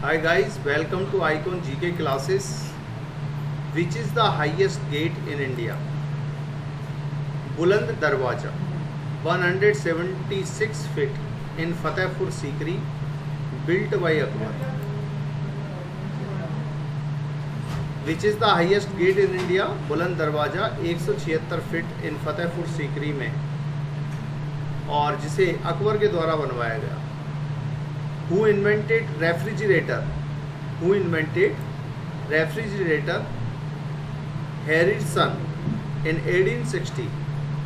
Hi guys, welcome to Icon GK classes. Which is the highest gate in India? Buland Darwaja, 176 feet in Fatehpur Sikri, built by Akbar. Which is the highest gate in India? बुलंद दरवाज़ा 176 feet in Fatehpur Sikri में, और जिसे अकबर के द्वारा बनवाया गया. Who invented refrigerator? Who invented refrigerator? Harrison in 1860.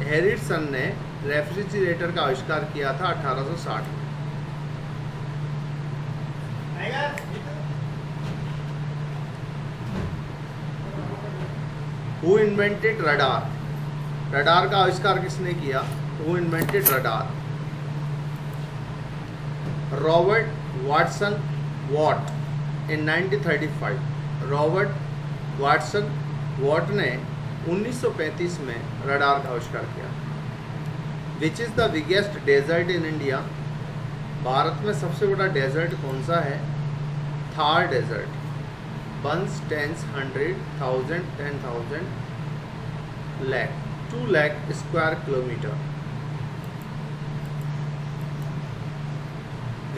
Harrison ने रेफ्रिजरेटर का आविष्कार किया था 1860 में. Who invented radar? रडार का आविष्कार किसने किया? Who invented radar? Robert Watson Watt in 1935. Robert Watson Watt ने 1935 में रडार का आविष्कार किया. Which is the biggest desert in India? भारत में सबसे बड़ा डेजर्ट कौन सा है? Thar desert. Ones, tens, 100,000, 10,000, lakh, 2 lakh square kilometre.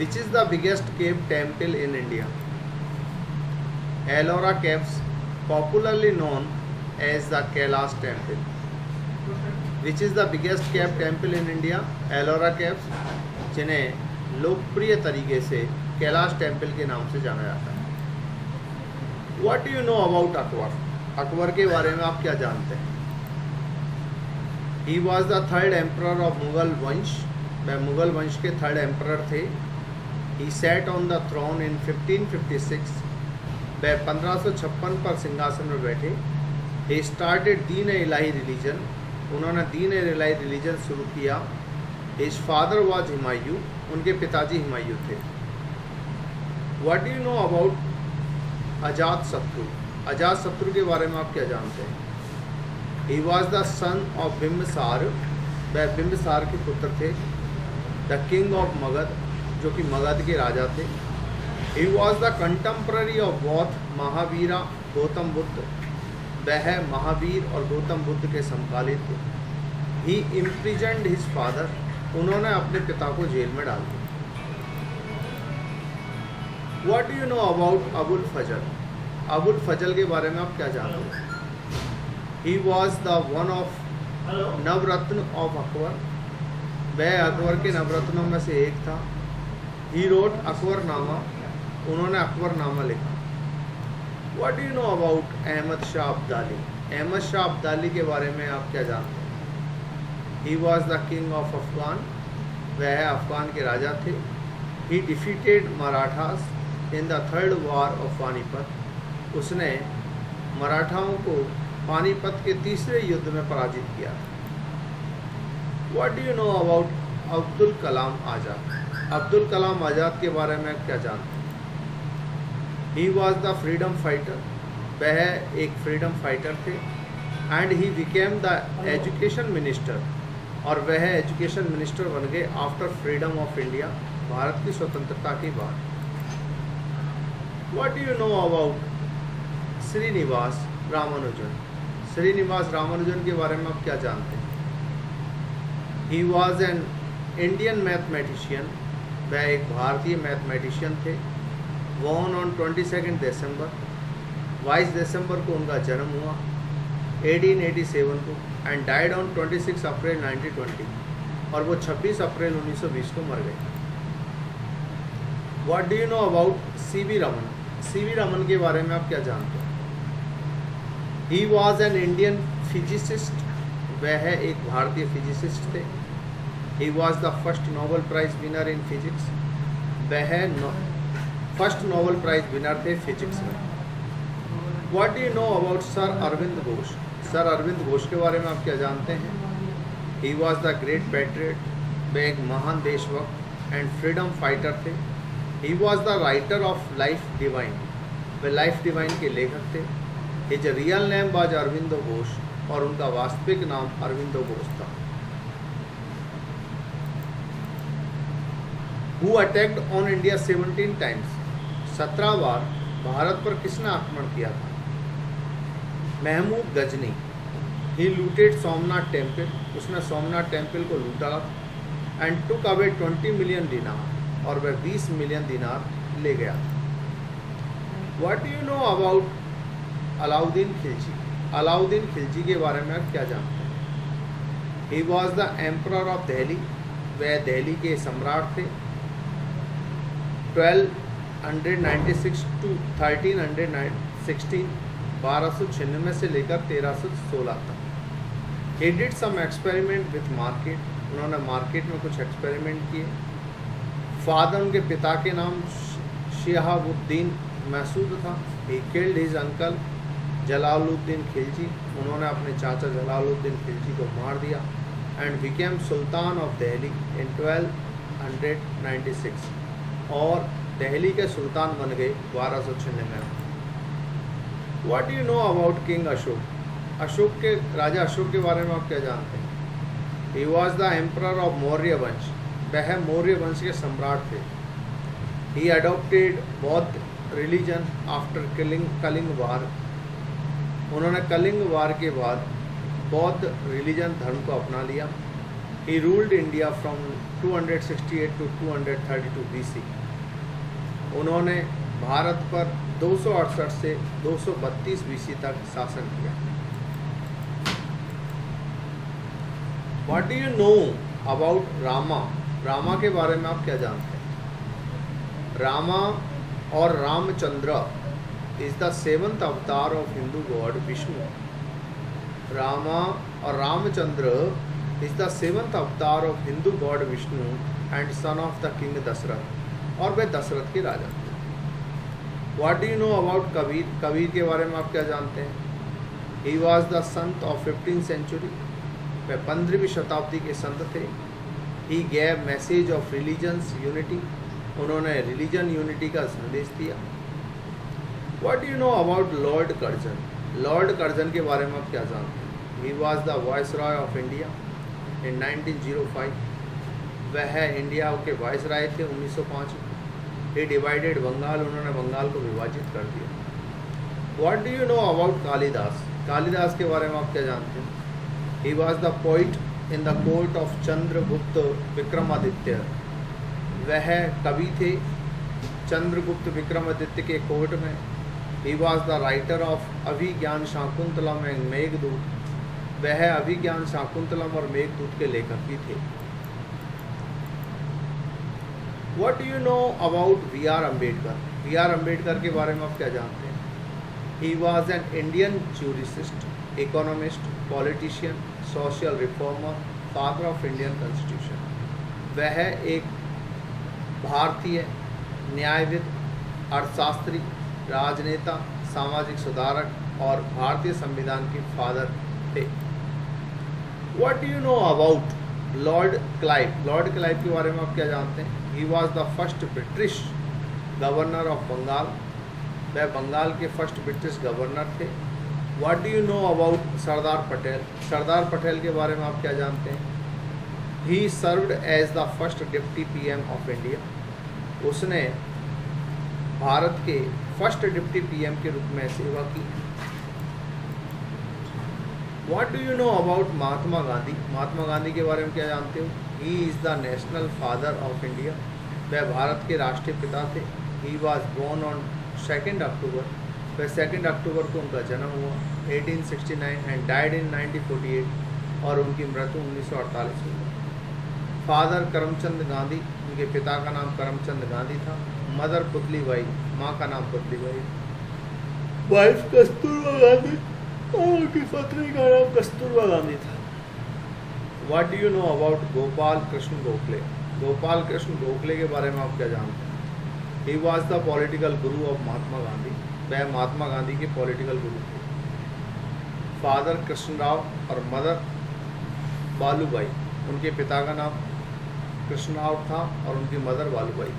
Which is the biggest cave temple in India? Ellora Caves, popularly known as the Kailash Temple. Which is the biggest cave temple in India? Ellora Caves, जिन्हें लोकप्रिय तरीके से Kailash temple के नाम से जाना जाता है. What do you know about Akbar? Akbar के बारे में आप क्या जानते हैं? He was the third emperor of Mughal वंश. वह मुगल वंश के थर्ड एम्परर थे. He sat on the throne in 1556. वह 1556 पर सिंहासन में बैठे. He started Deen Ilahi religion. उन्होंने दीन इलाही रिलीजन शुरू किया. His father was Humayun. उनके पिताजी हुमायूं थे. What do you know about अजात शत्रु? अजात शत्रु के बारे में आप क्या जानते हैं? He was the son of Bimbisara. वह बिम्बिसार के पुत्र थे. The king of मगध, जो कि मगध के राजा थे. He was the contemporary of both Mahavira, Gautam Buddha. वह महावीर और गौतम बुद्ध के समकालीन थे. He imprisoned his father. उन्होंने अपने पिता को जेल में डाल दिया. What do you know about Abul फजल? अबुल फजल के बारे में आप क्या जानते हैं? He was the one of Navratna of Akbar. वह अकबर के नवरत्नों में से एक था. He wrote Akbarnama. उन्होंने अकबरनामा लिखा. What do you know about Ahmad Shah Abdali? Ahmad Shah Abdali के बारे में आप क्या जानते हैं? He was the king of Afghan. वह अफगान के राजा थे. He defeated Marathas in the third war of Panipat. उसने मराठाओं को पानीपत के तीसरे युद्ध में पराजित किया. What do you know about Abdul Kalam Azad? Abdul Kalam Azad के बारे में क्या जानते हैं? He was the freedom fighter. वह एक फ्रीडम फाइटर थे. And he became the education minister. और वह एजुकेशन मिनिस्टर बन गए after freedom of India, Bharat की स्वतंत्रता के बाद. What do you know about Srinivas Ramanujan? Srinivas Ramanujan के बारे में आप क्या जानते हैं? He was an Indian mathematician. वह एक भारतीय मैथमेटिशियन थे. Born on 22 दिसंबर, 22 दिसंबर को उनका जन्म हुआ 1887 को. एंड डाइड ऑन 26 अप्रैल 1920. और वो 26 अप्रैल 1920 को मर गए. What do you know about C.V. Raman? C.V. Raman के बारे में आप क्या जानते हैं? He was an Indian physicist. वह एक भारतीय फिजिसिस्ट थे. He was the first Nobel Prize winner in physics. वह फर्स्ट नोबेल प्राइज विनर थे फिजिक्स में. What do you know about sir Arvind Ghosh? Sir Arvind Ghosh के बारे में आप क्या जानते हैं? He was the great patriot. वह एक महान देशभक्त एंड फ्रीडम फाइटर थे. He was the writer of Life Divine. Way life divine के लेखक थे. His real name was Aurobindo Ghosh और उनका वास्तविक नाम अरविंदो घोष था. Who attacked on India 17 times? 17 बार भारत पर किसने आक्रमण किया था? महमूद गजनी। ही लूटेड सोमनाथ टेम्पल, उसने सोमनाथ टेम्पल को लूटा एंड टुक अवे 20 मिलियन दिनार, और वह 20 मिलियन दिनार ले गया था। What do you know about Alauddin Khilji? Alauddin Khilji के बारे में आप क्या जानते हैं? He was the emperor of Delhi, वह दिल्ली के सम्राट थे 1296 टू 1316, 1296 से लेकर 1316 तक। He did some experiment with market, उन्होंने मार्केट में कुछ एक्सपेरिमेंट किए। फादर उनके पिता के नाम शिहाबुद्दीन महसूद था। He killed his uncle Jalaluddin Khilji, उन्होंने अपने चाचा जलालुद्दीन खिलजी को मार दिया and became sultan of Delhi in 1296, और दिल्ली के सुल्तान बन गए 1296 में। What do you know about king Ashok? Ashok के राजा अशोक के बारे में आप क्या जानते हैं? He was the emperor of Maurya वंश, वह मौर्य वंश के सम्राट थे। ही अडोप्टेड बौद्ध रिलीजन आफ्टर कलिंग वार, उन्होंने कलिंग वार के बाद बौद्ध रिलीजन धर्म को अपना लिया। He ruled India from 268 to 232 BC, उन्होंने भारत पर 268 से 232 BC तक शासन किया। What do you know about Rama? Rama के बारे में आप क्या जानते हैं? रामा और Ramchandra is the 7th avatar of Hindu god Vishnu. Rama और Ramchandra is the 7th avatar of Hindu god Vishnu and son of the king Dasharath, और वे दशरथ के राजा थे। What do you know about Kabir? Kabir के बारे में आप क्या जानते हैं? He was the sant of 15th century, वह 15वीं शताब्दी के संत थे। He gave message of religions unity, उन्होंने रिलीजन यूनिटी का संदेश दिया। What do you know about Lord Curzon? Lord Curzon के बारे में आप क्या जानते हैं? He was the viceroy of India in 1905, वह इंडिया के वाइसराय थे 1905 में। ही डिवाइडेड बंगाल, उन्होंने बंगाल को विभाजित कर दिया। What do you know about Kalidas? Kalidas के बारे में आप क्या जानते हैं? He was the poet in the court of Chandragupta Vikramaditya, वह कवि थे चंद्रगुप्त विक्रमादित्य के कोर्ट में। He was the writer of Abhijnana Shakuntalam and Meghdoot, वह अभिज्ञान शाकुंतलम और मेघदूत के लेखक भी थे। What do you know about B.R. Ambedkar? B.R. Ambedkar के बारे में आप क्या जानते हैं? He was an Indian jurist, economist, politician, social reformer, father of Indian constitution, वह एक भारतीय न्यायविद, अर्थशास्त्री, राजनेता, सामाजिक सुधारक और भारतीय संविधान के फादर थे। What do you know about lord Clive? Lord Clive के बारे में आप क्या जानते हैं? He was the first British governor of Bengal, वह बंगाल के फर्स्ट ब्रिटिश गवर्नर थे। What do you know about Sardar Patel? Sardar Patel के बारे में आप क्या जानते हैं? He served as the first deputy PM of India, उसने भारत के फर्स्ट डिप्टी PM के रूप में सेवा की। What do you know about Mahatma Gandhi? Mahatma Gandhi के बारे में क्या जानते हो? He is the national father of India, वह भारत के राष्ट्रीय पिता थे। He was born on 2 October, वह 2 अक्टूबर को उनका जन्म हुआ 1869 एंड डाइड इन 1948, और उनकी मृत्यु 1948 में। फादर करमचंद गांधी, उनके पिता का नाम करमचंद गांधी था। मदर पुतली बाई, माँ का नाम पुतली बाई। वाइफ कस्तूरबा गांधी और उनकी पत्नी का नाम कस्तूरबा गांधी था। What do you know about Gopal Krishna Gokhale? Gopal Krishna Gokhale के बारे में आप क्या जानते हैं? He was the political Guru of Mahatma Gandhi, वह महात्मा गांधी के पॉलिटिकल गुरु थे। फादर कृष्णराव और मदर बालूबाई, उनके पिता का नाम कृष्णराव था और उनकी मदर बालूबाई।